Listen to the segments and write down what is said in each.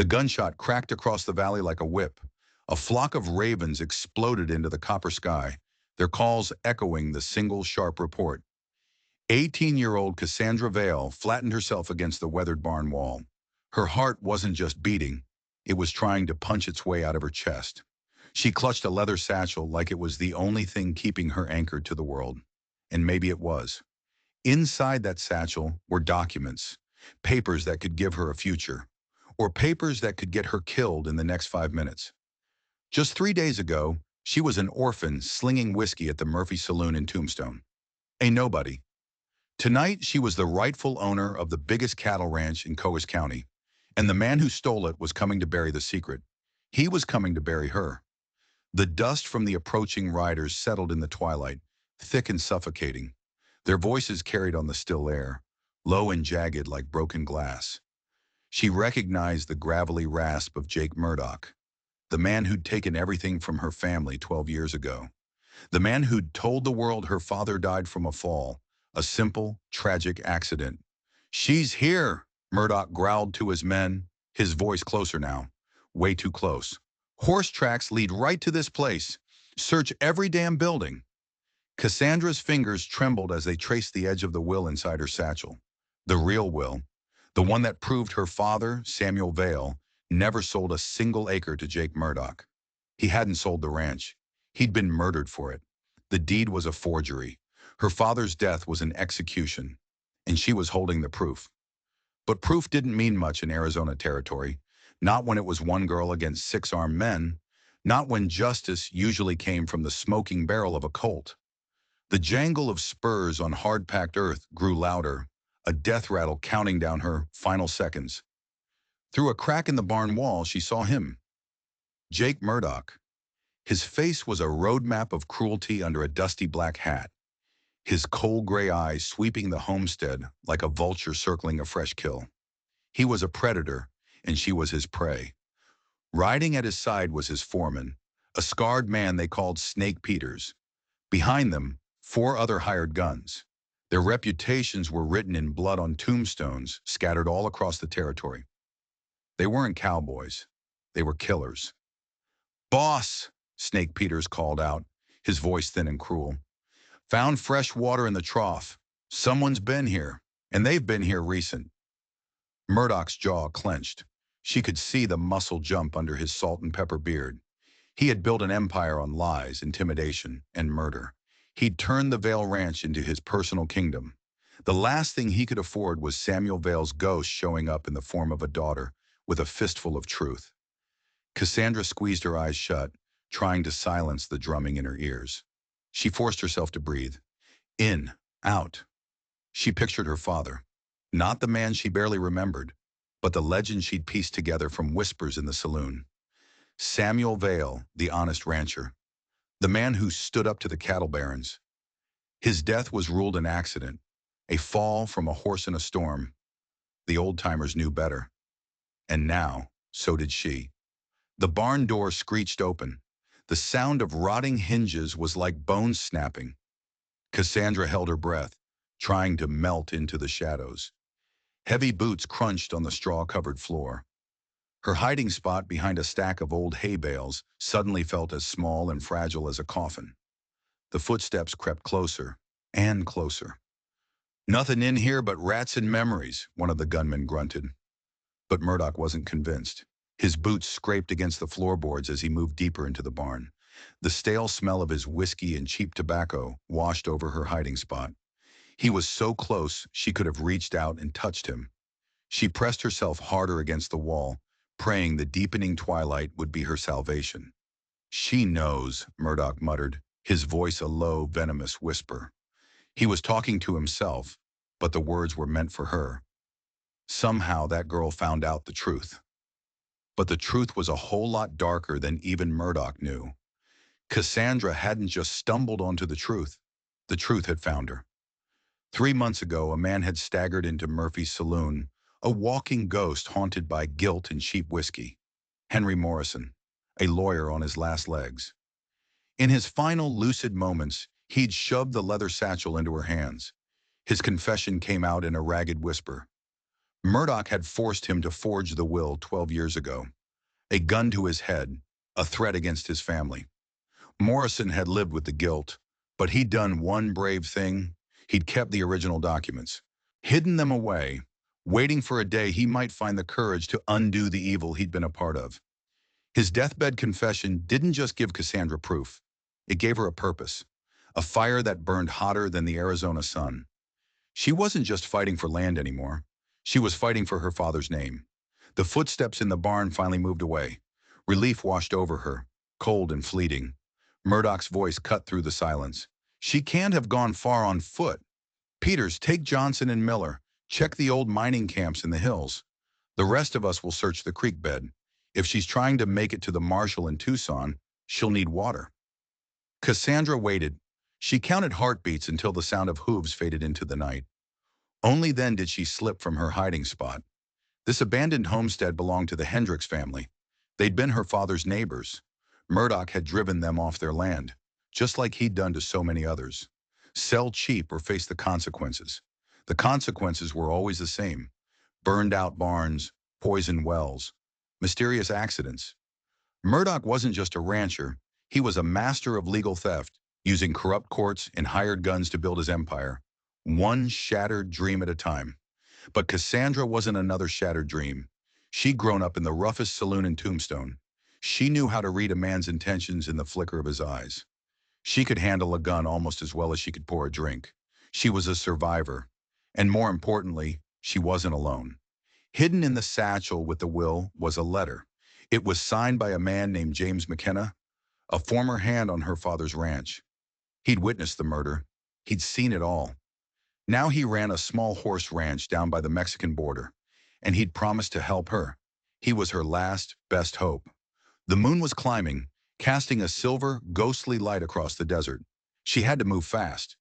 The gunshot cracked across the valley like a whip. A flock of ravens exploded into the copper sky, their calls echoing the single sharp report. 18-year-old Cassandra Vale flattened herself against the weathered barn wall. Her heart wasn't just beating, it was trying to punch its way out of her chest. She clutched a leather satchel like it was the only thing keeping her anchored to the world. And maybe it was. Inside that satchel were documents, papers that could give her a future, or papers that could get her killed in the next 5 minutes. Just 3 days ago, she was an orphan slinging whiskey at the Murphy Saloon in Tombstone. A nobody. Tonight, she was the rightful owner of the biggest cattle ranch in Coos County, and the man who stole it was coming to bury the secret. He was coming to bury her. The dust from the approaching riders settled in the twilight, thick and suffocating. Their voices carried on the still air, low and jagged like broken glass. She recognized the gravelly rasp of Jake Murdoch, the man who'd taken everything from her family 12 years ago. The man who'd told the world her father died from a fall, a simple, tragic accident. "She's here," Murdoch growled to his men, his voice closer now. Way too close. "Horse tracks lead right to this place. Search every damn building." Cassandra's fingers trembled as they traced the edge of the will inside her satchel. The real will. The one that proved her father, Samuel Vale, never sold a single acre to Jake Murdoch. He hadn't sold the ranch. He'd been murdered for it. The deed was a forgery. Her father's death was an execution, and she was holding the proof. But proof didn't mean much in Arizona territory, not when it was one girl against 6 armed men, not when justice usually came from the smoking barrel of a Colt. The jangle of spurs on hard-packed earth grew louder, a death rattle counting down her final seconds. Through a crack in the barn wall, she saw him. Jake Murdoch. His face was a roadmap of cruelty under a dusty black hat, his cold gray eyes sweeping the homestead like a vulture circling a fresh kill. He was a predator, and she was his prey. Riding at his side was his foreman, a scarred man they called Snake Peters. Behind them, 4 other hired guns. Their reputations were written in blood on tombstones scattered all across the territory. They weren't cowboys. They were killers. "Boss," Snake Peters called out, his voice thin and cruel. "Found fresh water in the trough. Someone's been here, and they've been here recent." Murdoch's jaw clenched. She could see the muscle jump under his salt and pepper beard. He had built an empire on lies, intimidation, and murder. He'd turned the Vale Ranch into his personal kingdom. The last thing he could afford was Samuel Vale's ghost showing up in the form of a daughter with a fistful of truth. Cassandra squeezed her eyes shut, trying to silence the drumming in her ears. She forced herself to breathe. In, out. She pictured her father. Not the man she barely remembered, but the legend she'd pieced together from whispers in the saloon. Samuel Vale, the honest rancher. The man who stood up to the cattle barons. His death was ruled an accident, a fall from a horse in a storm. The old-timers knew better. And now, so did she. The barn door screeched open. The sound of rotting hinges was like bones snapping. Cassandra held her breath, trying to melt into the shadows. Heavy boots crunched on the straw-covered floor. Her hiding spot behind a stack of old hay bales suddenly felt as small and fragile as a coffin. The footsteps crept closer and closer. "Nothing in here but rats and memories," one of the gunmen grunted. But Murdoch wasn't convinced. His boots scraped against the floorboards as he moved deeper into the barn. The stale smell of his whiskey and cheap tobacco washed over her hiding spot. He was so close she could have reached out and touched him. She pressed herself harder against the wall, praying the deepening twilight would be her salvation. "She knows," Murdoch muttered, his voice a low, venomous whisper. He was talking to himself, but the words were meant for her. Somehow that girl found out the truth. But the truth was a whole lot darker than even Murdoch knew. Cassandra hadn't just stumbled onto the truth. The truth had found her. 3 months ago, a man had staggered into Murphy's saloon, a walking ghost haunted by guilt and cheap whiskey. Henry Morrison, a lawyer on his last legs. In his final lucid moments, he'd shoved the leather satchel into her hands. His confession came out in a ragged whisper. Murdoch had forced him to forge the will 12 years ago. A gun to his head, a threat against his family. Morrison had lived with the guilt, but he'd done one brave thing. He'd kept the original documents, hidden them away, waiting for a day he might find the courage to undo the evil he'd been a part of. His deathbed confession didn't just give Cassandra proof. It gave her a purpose, a fire that burned hotter than the Arizona sun. She wasn't just fighting for land anymore. She was fighting for her father's name. The footsteps in the barn finally moved away. Relief washed over her, cold and fleeting. Murdoch's voice cut through the silence. She can't have gone far on foot. Peters, take Johnson and Miller. Check the old mining camps in the hills. The rest of us will search the creek bed. If she's trying to make it to the Marshall in Tucson, she'll need water. Cassandra waited. She counted heartbeats until the sound of hooves faded into the night. Only then did she slip from her hiding spot. This abandoned homestead belonged to the Hendricks family. They'd been her father's neighbors. Murdoch had driven them off their land, just like he'd done to so many others. Sell cheap or face the consequences. The consequences were always the same. Burned out barns, poisoned wells, mysterious accidents. Murdoch wasn't just a rancher. He was a master of legal theft, using corrupt courts and hired guns to build his empire, one shattered dream at a time. But Cassandra wasn't another shattered dream. She'd grown up in the roughest saloon in Tombstone. She knew how to read a man's intentions in the flicker of his eyes. She could handle a gun almost as well as she could pour a drink. She was a survivor. And more importantly, she wasn't alone. Hidden in the satchel with the will was a letter. It was signed by a man named James McKenna, a former hand on her father's ranch. He'd witnessed the murder. He'd seen it all. Now he ran a small horse ranch down by the Mexican border, and he'd promised to help her. He was her last, best hope. The moon was climbing, casting a silver, ghostly light across the desert. She had to move fast.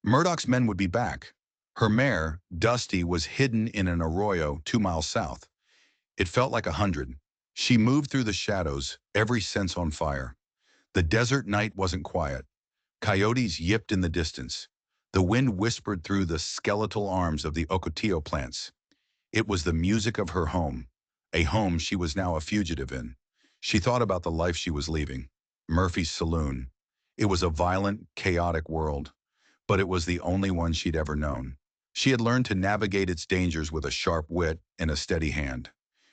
Murdoch's men would be back. Her mare, Dusty, was hidden in an arroyo 2 miles south. It felt like 100. She moved through the shadows, every sense on fire. The desert night wasn't quiet. Coyotes yipped in the distance. The wind whispered through the skeletal arms of the ocotillo plants. It was the music of her home, a home she was now a fugitive in. She thought about the life she was leaving. Murphy's saloon. It was a violent, chaotic world, but it was the only one she'd ever known. She had learned to navigate its dangers with a sharp wit and a steady hand.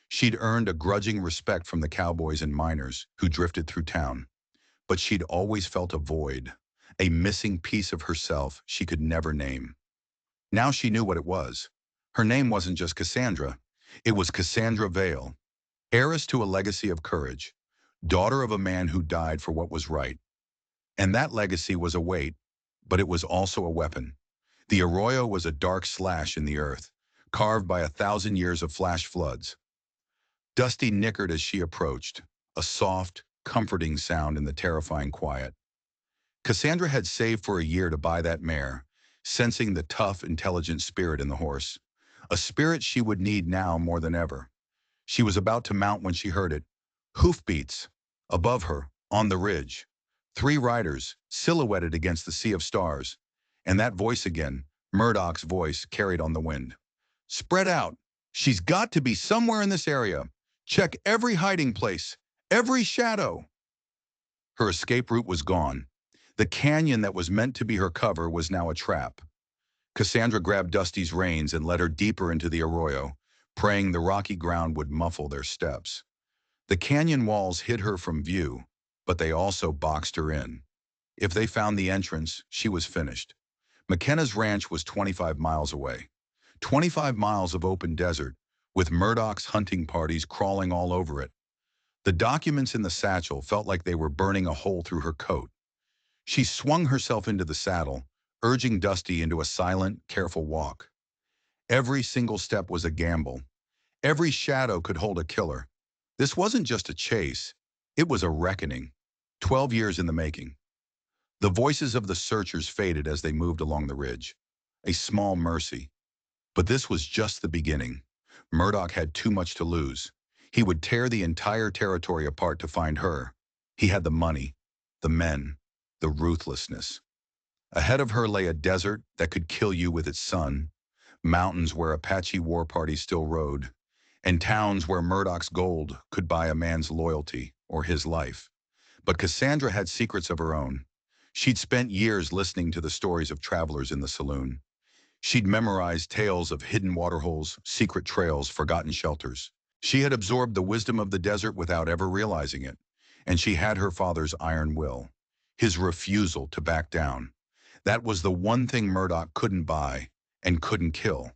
She'd earned a grudging respect from the cowboys and miners who drifted through town. But she'd always felt a void, a missing piece of herself she could never name. Now she knew what it was. Her name wasn't just Cassandra. It was Cassandra Vale, heiress to a legacy of courage, daughter of a man who died for what was right. And that legacy was a weight, but it was also a weapon. The arroyo was a dark slash in the earth, carved by 1,000 years of flash floods. Dusty nickered as she approached, a soft, comforting sound in the terrifying quiet. Cassandra had saved for a year to buy that mare, sensing the tough, intelligent spirit in the horse, a spirit she would need now more than ever. She was about to mount when she heard it. Hoofbeats. Above her, on the ridge. 3 riders, silhouetted against the sea of stars. And that voice again, Murdoch's voice, carried on the wind. Spread out. She's got to be somewhere in this area. Check every hiding place, every shadow. Her escape route was gone. The canyon that was meant to be her cover was now a trap. Cassandra grabbed Dusty's reins and led her deeper into the arroyo, praying the rocky ground would muffle their steps. The canyon walls hid her from view, but they also boxed her in. If they found the entrance, she was finished. McKenna's ranch was 25 miles away. 25 miles of open desert, with Murdoch's hunting parties crawling all over it. The documents in the satchel felt like they were burning a hole through her coat. She swung herself into the saddle, urging Dusty into a silent, careful walk. Every single step was a gamble. Every shadow could hold a killer. This wasn't just a chase. It was a reckoning. 12 years in the making. The voices of the searchers faded as they moved along the ridge. A small mercy. But this was just the beginning. Murdoch had too much to lose. He would tear the entire territory apart to find her. He had the money, the men, the ruthlessness. Ahead of her lay a desert that could kill you with its sun, mountains where Apache war parties still rode, and towns where Murdoch's gold could buy a man's loyalty or his life. But Cassandra had secrets of her own. She'd spent years listening to the stories of travelers in the saloon. She'd memorized tales of hidden waterholes, secret trails, forgotten shelters. She had absorbed the wisdom of the desert without ever realizing it. And she had her father's iron will, his refusal to back down. That was the one thing Murdoch couldn't buy and couldn't kill.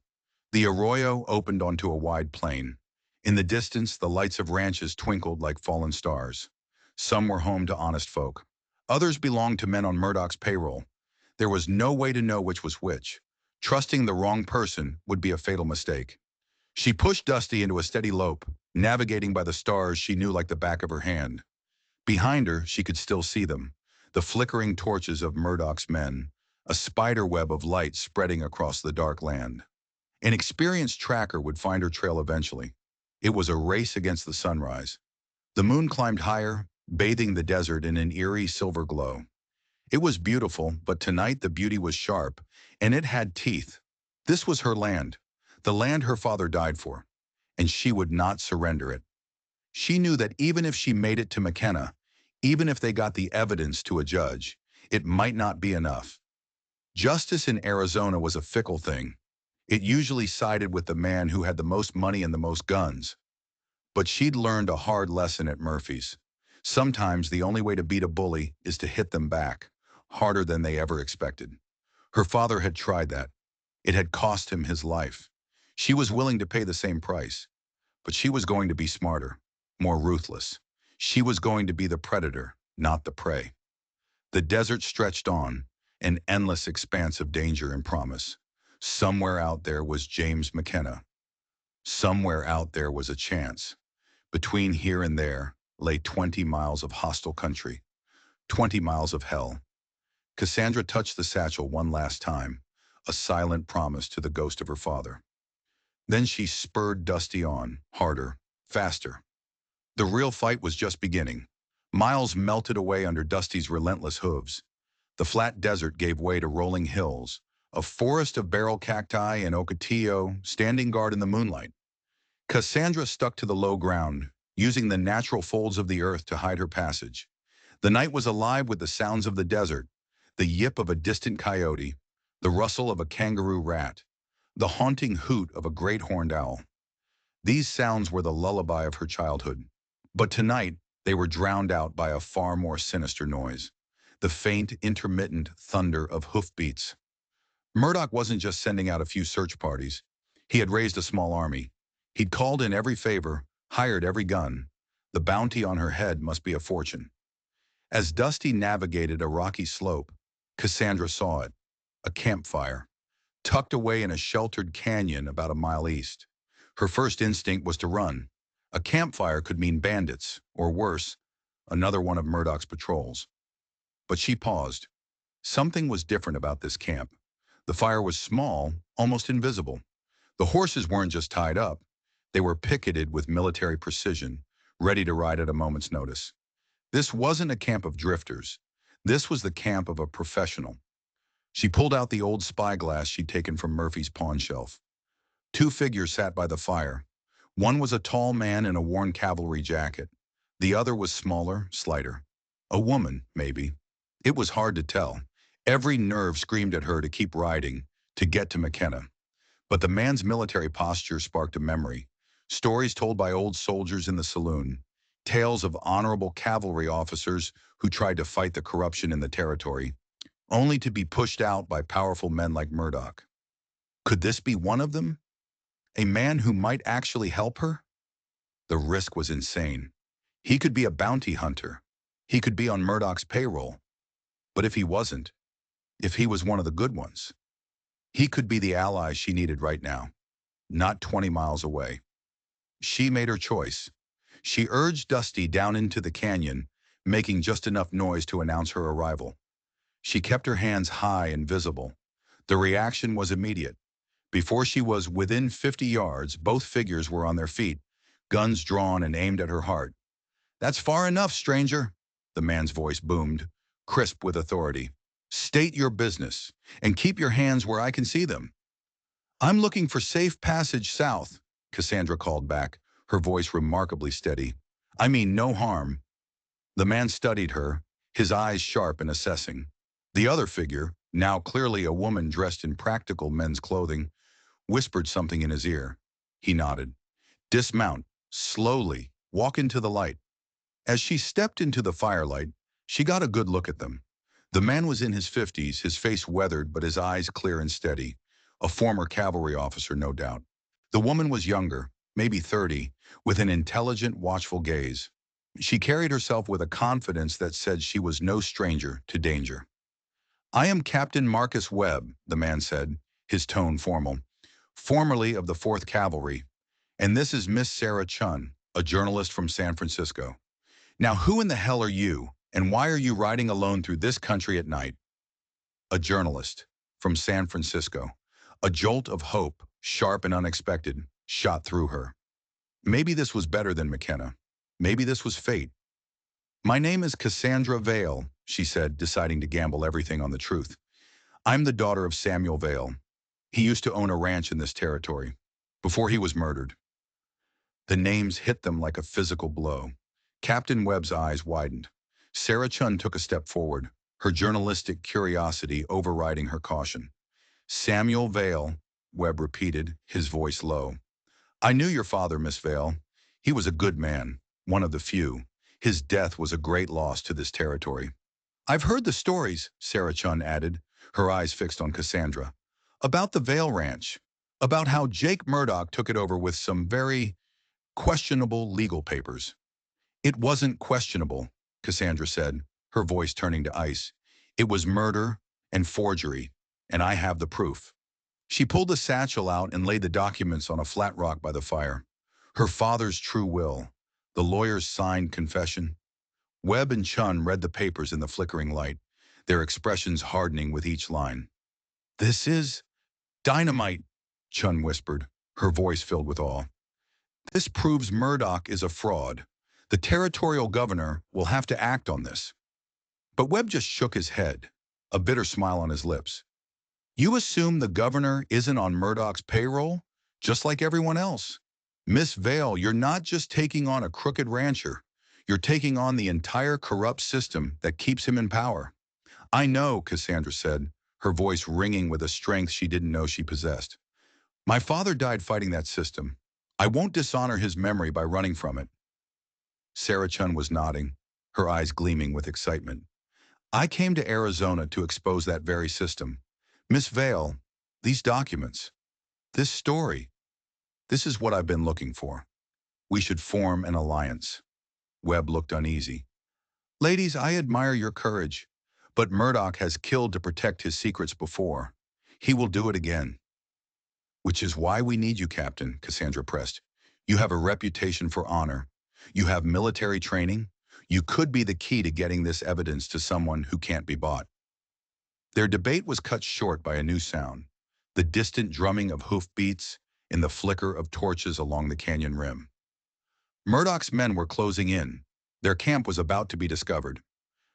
The arroyo opened onto a wide plain. In the distance, the lights of ranches twinkled like fallen stars. Some were home to honest folk. Others belonged to men on Murdoch's payroll. There was no way to know which was which. Trusting the wrong person would be a fatal mistake. She pushed Dusty into a steady lope, navigating by the stars she knew like the back of her hand. Behind her, she could still see them, the flickering torches of Murdoch's men, a spider web of light spreading across the dark land. An experienced tracker would find her trail eventually. It was a race against the sunrise. The moon climbed higher, bathing the desert in an eerie silver glow. It was beautiful, but tonight the beauty was sharp, and it had teeth. This was her land, the land her father died for, and she would not surrender it. She knew that even if she made it to McKenna, even if they got the evidence to a judge, it might not be enough. Justice in Arizona was a fickle thing. It usually sided with the man who had the most money and the most guns. But she'd learned a hard lesson at Murphy's. Sometimes the only way to beat a bully is to hit them back, harder than they ever expected. Her father had tried that. It had cost him his life. She was willing to pay the same price, but she was going to be smarter, more ruthless. She was going to be the predator, not the prey. The desert stretched on, an endless expanse of danger and promise. Somewhere out there was James McKenna. Somewhere out there was a chance. Between here and there lay 20 miles of hostile country, 20 miles of hell. Cassandra touched the satchel one last time, a silent promise to the ghost of her father. Then she spurred Dusty on, harder, faster. The real fight was just beginning. Miles melted away under Dusty's relentless hooves. The flat desert gave way to rolling hills, a forest of barrel cacti and ocotillo standing guard in the moonlight. Cassandra stuck to the low ground, using the natural folds of the earth to hide her passage. The night was alive with the sounds of the desert, the yip of a distant coyote, the rustle of a kangaroo rat, the haunting hoot of a great horned owl. These sounds were the lullaby of her childhood. But tonight, they were drowned out by a far more sinister noise, the faint, intermittent thunder of hoofbeats. Murdoch wasn't just sending out a few search parties. He had raised a small army. He'd called in every favor, hired every gun. The bounty on her head must be a fortune. As Dusty navigated a rocky slope, Cassandra saw it, a campfire, tucked away in a sheltered canyon about a mile east. Her first instinct was to run. A campfire could mean bandits, or worse, another one of Murdoch's patrols. But she paused. Something was different about this camp. The fire was small, almost invisible. The horses weren't just tied up. They were picketed with military precision, ready to ride at a moment's notice. This wasn't a camp of drifters. This was the camp of a professional. She pulled out the old spyglass she'd taken from Murphy's pawn shelf. Two figures sat by the fire. One was a tall man in a worn cavalry jacket. The other was smaller, slighter. A woman, maybe. It was hard to tell. Every nerve screamed at her to keep riding, to get to McKenna. But the man's military posture sparked a memory. Stories told by old soldiers in the saloon. Tales of honorable cavalry officers who tried to fight the corruption in the territory, only to be pushed out by powerful men like Murdoch. Could this be one of them? A man who might actually help her? The risk was insane. He could be a bounty hunter. He could be on Murdoch's payroll. But if he wasn't, if he was one of the good ones, he could be the ally she needed right now, not 20 miles away. She made her choice. She urged Dusty down into the canyon, making just enough noise to announce her arrival. She kept her hands high and visible. The reaction was immediate. Before she was within 50 yards, both figures were on their feet, guns drawn and aimed at her heart. "That's far enough, stranger," the man's voice boomed, crisp with authority. "State your business, and keep your hands where I can see them." I'm looking for safe passage south, Cassandra called back, her voice remarkably steady. I mean no harm. The man studied her, his eyes sharp and assessing. The other figure, now clearly a woman dressed in practical men's clothing, whispered something in his ear. He nodded. Dismount, slowly, walk into the light. As she stepped into the firelight, she got a good look at them. The man was in his 50s, his face weathered but his eyes clear and steady. A former cavalry officer, no doubt. The woman was younger, maybe 30, with an intelligent, watchful gaze. She carried herself with a confidence that said she was no stranger to danger. I am Captain Marcus Webb, the man said, his tone formal, formerly of the 4th Cavalry, and this is Miss Sarah Chun, a journalist from San Francisco. Now who in the hell are you, and why are you riding alone through this country at night? A journalist from San Francisco. A jolt of hope, sharp and unexpected, shot through her. Maybe this was better than McKenna. Maybe this was fate. My name is Cassandra Vale, she said, deciding to gamble everything on the truth. I'm the daughter of Samuel Vale. He used to own a ranch in this territory, before he was murdered. The names hit them like a physical blow. Captain Webb's eyes widened. Sarah Chun took a step forward, her journalistic curiosity overriding her caution. Samuel Vale, Webb repeated, his voice low. I knew your father, Miss Vale. He was a good man, one of the few. His death was a great loss to this territory. I've heard the stories, Sarah Chun added, her eyes fixed on Cassandra. About the Vale Ranch. About how Jake Murdoch took it over with some very questionable legal papers. It wasn't questionable, Cassandra said, her voice turning to ice. It was murder and forgery, and I have the proof. She pulled the satchel out and laid the documents on a flat rock by the fire. Her father's true will, the lawyer's signed confession. Webb and Chun read the papers in the flickering light, their expressions hardening with each line. This is dynamite, Chun whispered, her voice filled with awe. This proves Murdoch is a fraud. The territorial governor will have to act on this. But Webb just shook his head, a bitter smile on his lips. You assume the governor isn't on Murdoch's payroll, just like everyone else. Miss Vale, you're not just taking on a crooked rancher. You're taking on the entire corrupt system that keeps him in power. I know, Cassandra said, her voice ringing with a strength she didn't know she possessed. My father died fighting that system. I won't dishonor his memory by running from it. Sarah Chun was nodding, her eyes gleaming with excitement. I came to Arizona to expose that very system. Miss Vale, these documents, this story, this is what I've been looking for. We should form an alliance. Webb looked uneasy. Ladies, I admire your courage, but Murdoch has killed to protect his secrets before. He will do it again. Which is why we need you, Captain, Cassandra pressed. You have a reputation for honor. You have military training. You could be the key to getting this evidence to someone who can't be bought. Their debate was cut short by a new sound, the distant drumming of hoofbeats in the flicker of torches along the canyon rim. Murdoch's men were closing in. Their camp was about to be discovered.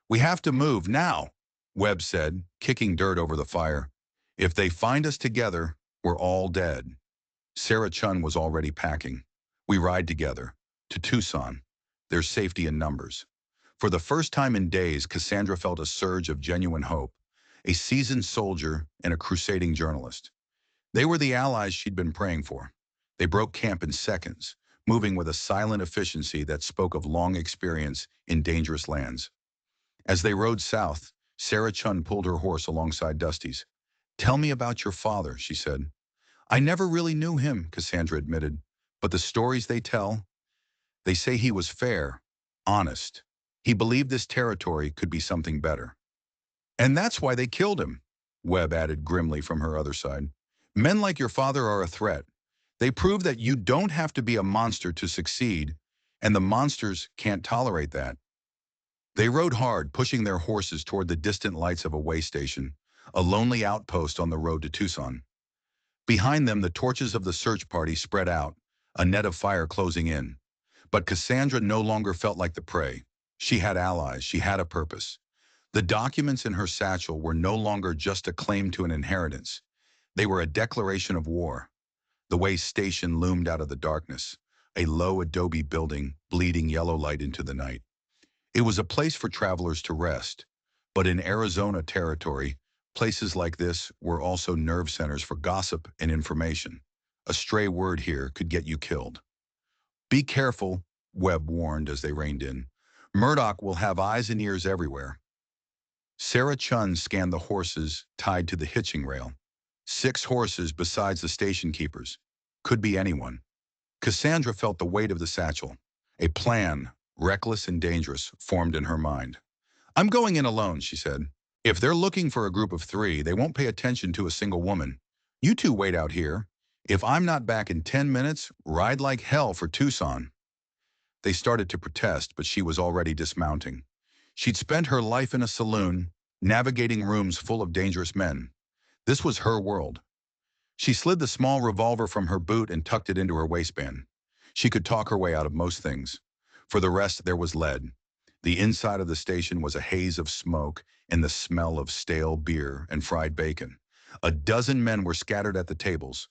We have to move now, Webb said, kicking dirt over the fire. If they find us together, we're all dead. Sarah Chun was already packing. We ride together, to Tucson. There's safety in numbers. For the first time in days, Cassandra felt a surge of genuine hope, a seasoned soldier and a crusading journalist. They were the allies she'd been praying for. They broke camp in seconds, moving with a silent efficiency that spoke of long experience in dangerous lands. As they rode south, Sarah Chun pulled her horse alongside Dusty's. Tell me about your father, she said. I never really knew him, Cassandra admitted, but the stories they tell, they say he was fair, honest. He believed this territory could be something better. And that's why they killed him, Webb added grimly from her other side. Men like your father are a threat. They prove that you don't have to be a monster to succeed, and the monsters can't tolerate that. They rode hard, pushing their horses toward the distant lights of a way station, a lonely outpost on the road to Tucson. Behind them, the torches of the search party spread out, a net of fire closing in. But Cassandra no longer felt like the prey. She had allies, she had a purpose. The documents in her satchel were no longer just a claim to an inheritance. They were a declaration of war. The way station loomed out of the darkness, a low adobe building bleeding yellow light into the night. It was a place for travelers to rest, but in Arizona territory, places like this were also nerve centers for gossip and information. A stray word here could get you killed. Be careful, Webb warned as they reined in. Murdoch will have eyes and ears everywhere. Sarah Chun scanned the horses tied to the hitching rail. 6 horses besides the station keepers. Could be anyone. Cassandra felt the weight of the satchel. A plan, reckless and dangerous, formed in her mind. I'm going in alone, she said. If they're looking for a group of 3, they won't pay attention to a single woman. You two wait out here. If I'm not back in 10 minutes, ride like hell for Tucson. They started to protest, but she was already dismounting. She'd spent her life in a saloon, navigating rooms full of dangerous men. This was her world. She slid the small revolver from her boot and tucked it into her waistband. She could talk her way out of most things. For the rest, there was lead. The inside of the station was a haze of smoke and the smell of stale beer and fried bacon. A dozen men were scattered at the tables.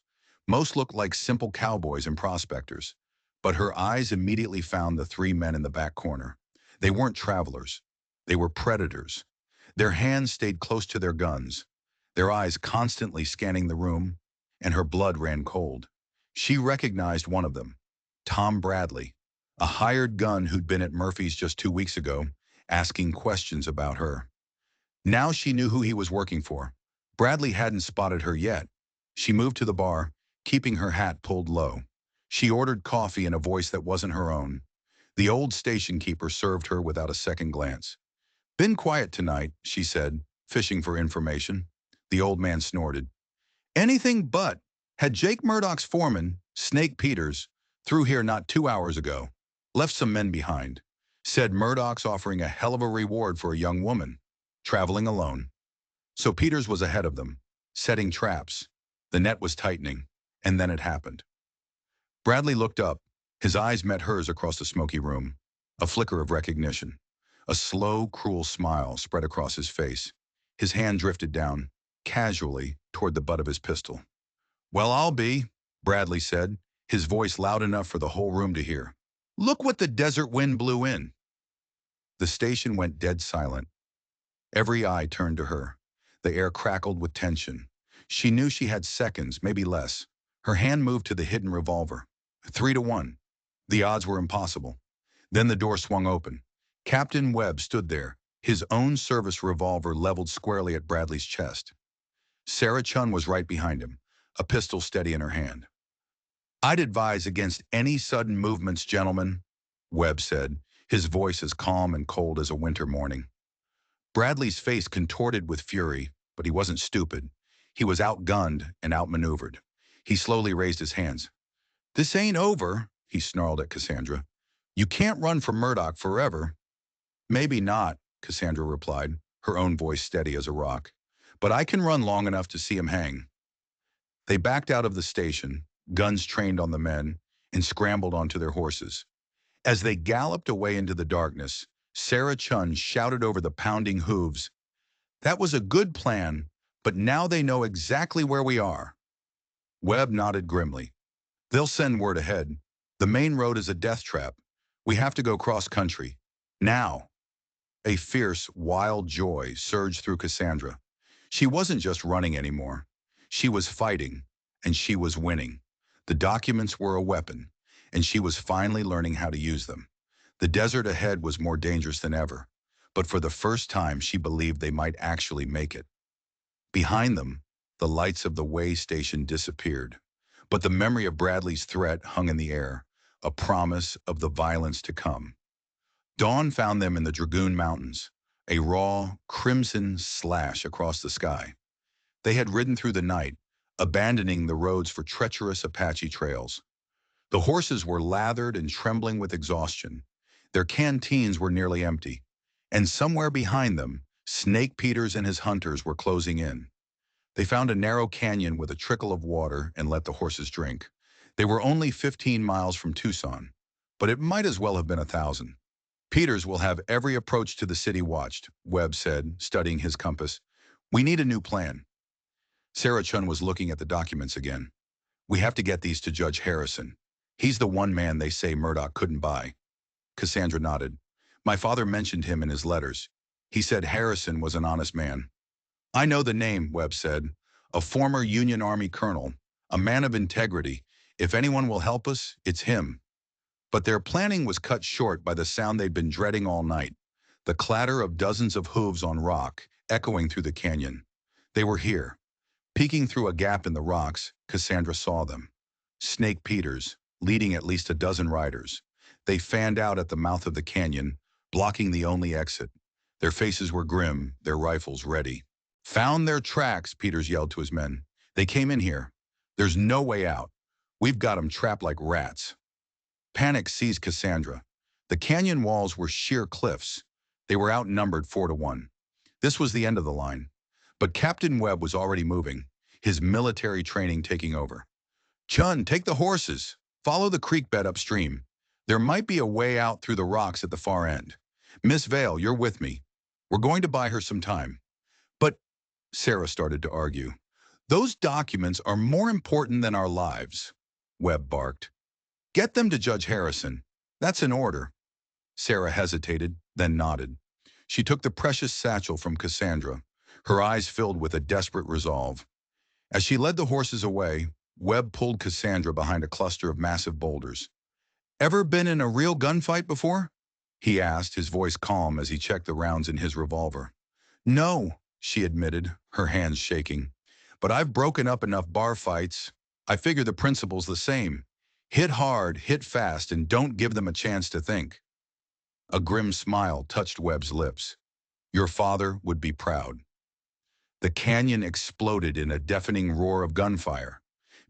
Most looked like simple cowboys and prospectors. But her eyes immediately found the 3 men in the back corner. They weren't travelers. They were predators. Their hands stayed close to their guns, their eyes constantly scanning the room, and her blood ran cold. She recognized one of them, Tom Bradley, a hired gun who'd been at Murphy's just 2 weeks ago, asking questions about her. Now she knew who he was working for. Bradley hadn't spotted her yet. She moved to the bar, keeping her hat pulled low. She ordered coffee in a voice that wasn't her own. The old station keeper served her without a second glance. Been quiet tonight, she said, fishing for information. The old man snorted. Anything but. Had Jake Murdoch's foreman, Snake Peters, through here not 2 hours ago. Left some men behind. Said Murdoch's offering a hell of a reward for a young woman, traveling alone. So Peters was ahead of them, setting traps. The net was tightening, and then it happened. Bradley looked up. His eyes met hers across the smoky room. A flicker of recognition. A slow, cruel smile spread across his face. His hand drifted down, casually, toward the butt of his pistol. Well, I'll be, Bradley said, his voice loud enough for the whole room to hear. Look what the desert wind blew in. The station went dead silent. Every eye turned to her. The air crackled with tension. She knew she had seconds, maybe less. Her hand moved to the hidden revolver. 3 to 1. The odds were impossible. Then the door swung open. Captain Webb stood there, his own service revolver leveled squarely at Bradley's chest. Sarah Chun was right behind him, a pistol steady in her hand. I'd advise against any sudden movements, gentlemen, Webb said, his voice as calm and cold as a winter morning. Bradley's face contorted with fury, but he wasn't stupid. He was outgunned and outmaneuvered. He slowly raised his hands. This ain't over, he snarled at Cassandra. You can't run from Murdoch forever. Maybe not, Cassandra replied, her own voice steady as a rock. But I can run long enough to see him hang. They backed out of the station, guns trained on the men, and scrambled onto their horses. As they galloped away into the darkness, Sarah Chun shouted over the pounding hooves, That was a good plan, but now they know exactly where we are. Webb nodded grimly. They'll send word ahead. The main road is a death trap. We have to go cross-country. Now. A fierce, wild joy surged through Cassandra. She wasn't just running anymore. She was fighting, and she was winning. The documents were a weapon, and she was finally learning how to use them. The desert ahead was more dangerous than ever, but for the first time she believed they might actually make it. Behind them, the lights of the way station disappeared, but the memory of Bradley's threat hung in the air, a promise of the violence to come. Dawn found them in the Dragoon Mountains, a raw, crimson slash across the sky. They had ridden through the night, abandoning the roads for treacherous Apache trails. The horses were lathered and trembling with exhaustion. Their canteens were nearly empty, and somewhere behind them, Snake Peters and his hunters were closing in. They found a narrow canyon with a trickle of water and let the horses drink. They were only 15 miles from Tucson, but it might as well have been 1,000. Peters will have every approach to the city watched, Webb said, studying his compass. We need a new plan. Sarah Chun was looking at the documents again. We have to get these to Judge Harrison. He's the one man they say Murdoch couldn't buy. Cassandra nodded. My father mentioned him in his letters. He said Harrison was an honest man. I know the name, Webb said. A former Union Army colonel, a man of integrity. If anyone will help us, it's him. But their planning was cut short by the sound they'd been dreading all night, the clatter of dozens of hooves on rock, echoing through the canyon. They were here. Peeking through a gap in the rocks, Cassandra saw them. Snake Peters, leading at least a dozen riders. They fanned out at the mouth of the canyon, blocking the only exit. Their faces were grim, their rifles ready. Found their tracks, Peters yelled to his men. They came in here. There's no way out. We've got them trapped like rats. Panic seized Cassandra. The canyon walls were sheer cliffs. They were outnumbered 4-1. This was the end of the line. But Captain Webb was already moving, his military training taking over. Chun, take the horses. Follow the creek bed upstream. There might be a way out through the rocks at the far end. Miss Vale, you're with me. We're going to buy her some time. But, Sarah started to argue, those documents are more important than our lives, Webb barked. Get them to Judge Harrison. That's an order. Sarah hesitated, then nodded. She took the precious satchel from Cassandra, her eyes filled with a desperate resolve. As she led the horses away, Webb pulled Cassandra behind a cluster of massive boulders. Ever been in a real gunfight before? He asked, his voice calm as he checked the rounds in his revolver. No, she admitted, her hands shaking. But I've broken up enough bar fights. I figure the principle's the same. Hit hard, hit fast, and don't give them a chance to think. A grim smile touched Webb's lips. Your father would be proud. The canyon exploded in a deafening roar of gunfire.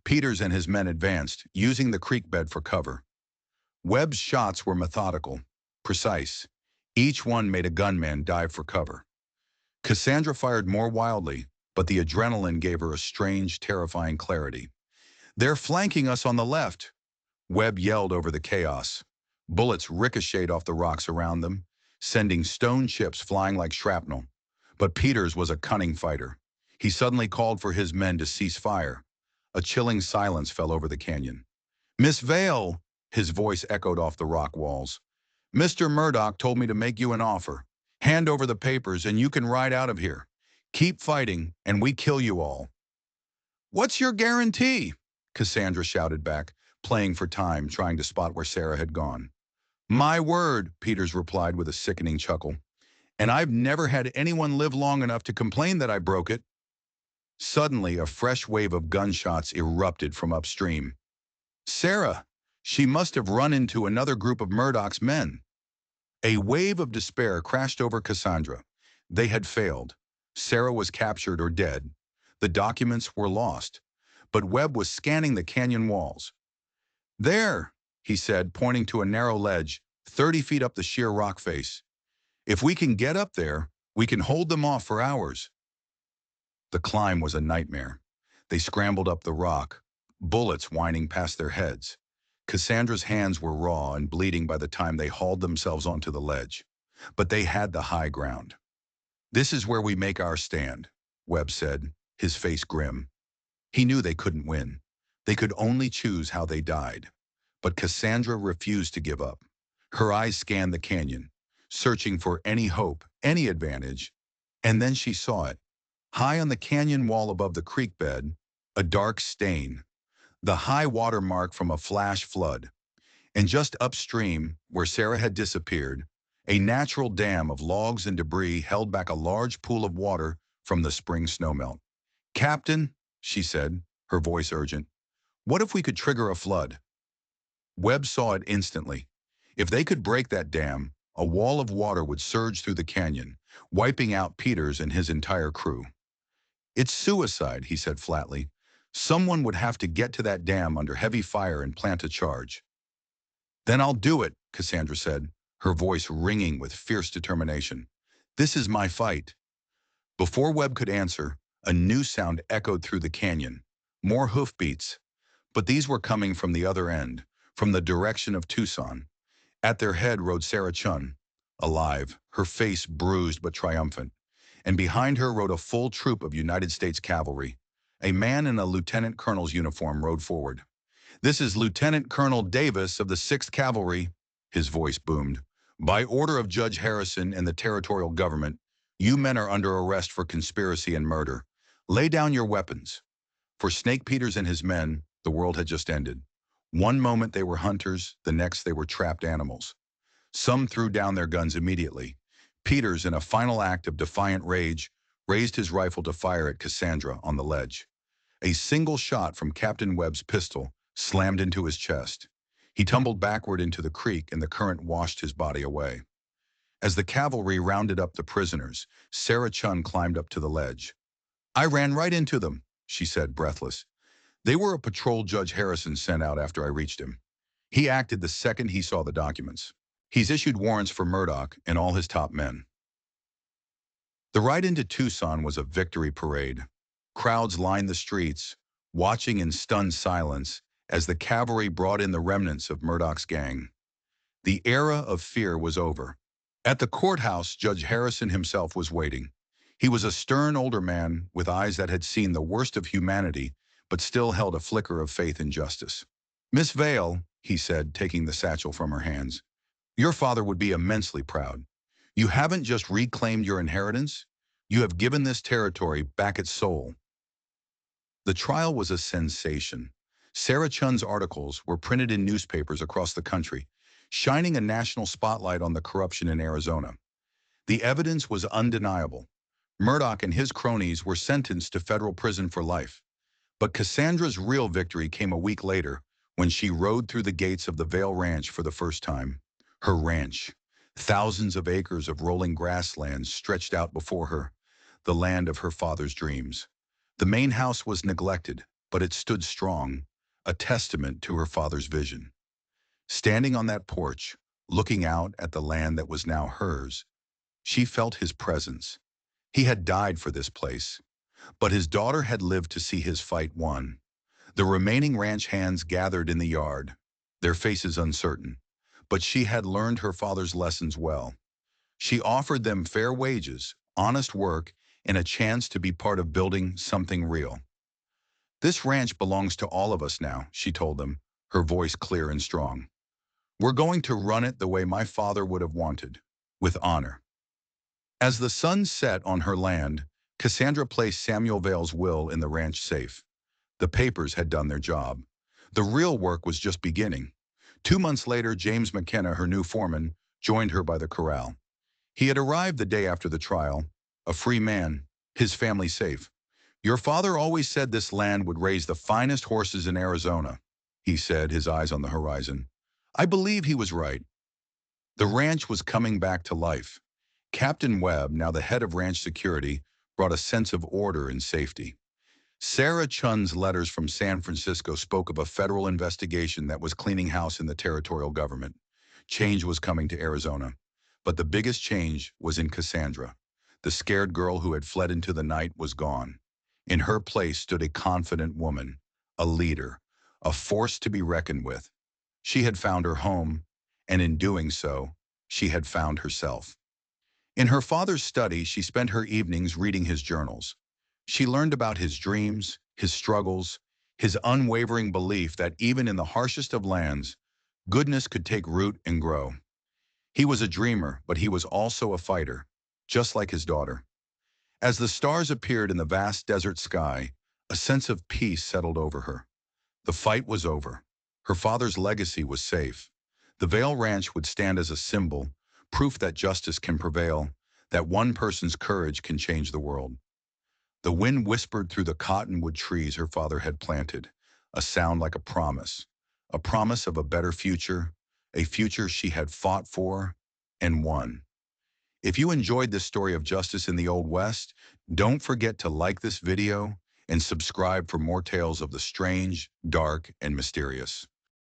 Peters and his men advanced, using the creek bed for cover. Webb's shots were methodical, precise. Each one made a gunman dive for cover. Cassandra fired more wildly, but the adrenaline gave her a strange, terrifying clarity. They're flanking us on the left, Webb yelled over the chaos. Bullets ricocheted off the rocks around them, sending stone chips flying like shrapnel. But Peters was a cunning fighter. He suddenly called for his men to cease fire. A chilling silence fell over the canyon. Miss Vale, his voice echoed off the rock walls. Mr. Murdoch told me to make you an offer. Hand over the papers and you can ride out of here. Keep fighting and we kill you all. What's your guarantee? Cassandra shouted back, playing for time, trying to spot where Sarah had gone. My word, Peters replied with a sickening chuckle. And I've never had anyone live long enough to complain that I broke it. Suddenly, a fresh wave of gunshots erupted from upstream. Sarah! She must have run into another group of Murdoch's men. A wave of despair crashed over Cassandra. They had failed. Sarah was captured or dead. The documents were lost. But Webb was scanning the canyon walls. There, he said, pointing to a narrow ledge, 30 feet up the sheer rock face. If we can get up there, we can hold them off for hours. The climb was a nightmare. They scrambled up the rock, bullets whining past their heads. Cassandra's hands were raw and bleeding by the time they hauled themselves onto the ledge. But they had the high ground. This is where we make our stand, Webb said, his face grim. He knew they couldn't win. They could only choose how they died. But Cassandra refused to give up. Her eyes scanned the canyon, searching for any hope, any advantage. And then she saw it. High on the canyon wall above the creek bed, a dark stain, the high water mark from a flash flood. And just upstream, where Sarah had disappeared, a natural dam of logs and debris held back a large pool of water from the spring snowmelt. Captain, she said, her voice urgent, what if we could trigger a flood? Webb saw it instantly. If they could break that dam, a wall of water would surge through the canyon, wiping out Peters and his entire crew. It's suicide, he said flatly. Someone would have to get to that dam under heavy fire and plant a charge. Then I'll do it, Cassandra said, her voice ringing with fierce determination. This is my fight. Before Webb could answer, a new sound echoed through the canyon. More hoofbeats. But these were coming from the other end, from the direction of Tucson. At their head rode Sarah Chun, alive, her face bruised but triumphant. And behind her rode a full troop of United States cavalry. A man in a lieutenant colonel's uniform rode forward. "This is Lieutenant Colonel Davis of the 6th Cavalry," his voice boomed. "By order of Judge Harrison and the territorial government, you men are under arrest for conspiracy and murder. Lay down your weapons." For Snake Peters and his men, the world had just ended. One moment they were hunters, the next they were trapped animals. Some threw down their guns immediately. Peters, in a final act of defiant rage, raised his rifle to fire at Cassandra on the ledge. A single shot from Captain Webb's pistol slammed into his chest. He tumbled backward into the creek and the current washed his body away. As the cavalry rounded up the prisoners, Sarah Chun climbed up to the ledge. "I ran right into them," she said, breathless. "They were a patrol Judge Harrison sent out after I reached him. He acted the second he saw the documents. He's issued warrants for Murdoch and all his top men." The ride into Tucson was a victory parade. Crowds lined the streets, watching in stunned silence as the cavalry brought in the remnants of Murdoch's gang. The era of fear was over. At the courthouse, Judge Harrison himself was waiting. He was a stern older man with eyes that had seen the worst of humanity, but still held a flicker of faith in justice. "Miss Vale," he said, taking the satchel from her hands, "your father would be immensely proud. You haven't just reclaimed your inheritance, you have given this territory back its soul." The trial was a sensation. Sarah Chun's articles were printed in newspapers across the country, shining a national spotlight on the corruption in Arizona. The evidence was undeniable. Murdoch and his cronies were sentenced to federal prison for life. But Cassandra's real victory came a week later when she rode through the gates of the Vale Ranch for the first time. Her ranch. Thousands of acres of rolling grasslands stretched out before her, the land of her father's dreams. The main house was neglected, but it stood strong, a testament to her father's vision. Standing on that porch, looking out at the land that was now hers, she felt his presence. He had died for this place, but his daughter had lived to see his fight won. The remaining ranch hands gathered in the yard, their faces uncertain, but she had learned her father's lessons well. She offered them fair wages, honest work, and a chance to be part of building something real. "This ranch belongs to all of us now," she told them, her voice clear and strong. "We're going to run it the way my father would have wanted, with honor." As the sun set on her land, Cassandra placed Samuel Vale's will in the ranch safe. The papers had done their job. The real work was just beginning. 2 months later, James McKenna, her new foreman, joined her by the corral. He had arrived the day after the trial, a free man, his family safe. "Your father always said this land would raise the finest horses in Arizona," he said, his eyes on the horizon. "I believe he was right." The ranch was coming back to life. Captain Webb, now the head of ranch security, brought a sense of order and safety. Sarah Chun's letters from San Francisco spoke of a federal investigation that was cleaning house in the territorial government. Change was coming to Arizona. But the biggest change was in Cassandra. The scared girl who had fled into the night was gone. In her place stood a confident woman, a leader, a force to be reckoned with. She had found her home, and in doing so, she had found herself. In her father's study, she spent her evenings reading his journals. She learned about his dreams, his struggles, his unwavering belief that even in the harshest of lands, goodness could take root and grow. He was a dreamer, but he was also a fighter, just like his daughter. As the stars appeared in the vast desert sky, a sense of peace settled over her. The fight was over. Her father's legacy was safe. The Vale Ranch would stand as a symbol, proof that justice can prevail, that one person's courage can change the world. The wind whispered through the cottonwood trees her father had planted, a sound like a promise of a better future, a future she had fought for and won. If you enjoyed this story of justice in the Old West, don't forget to like this video and subscribe for more tales of the strange, dark, and mysterious.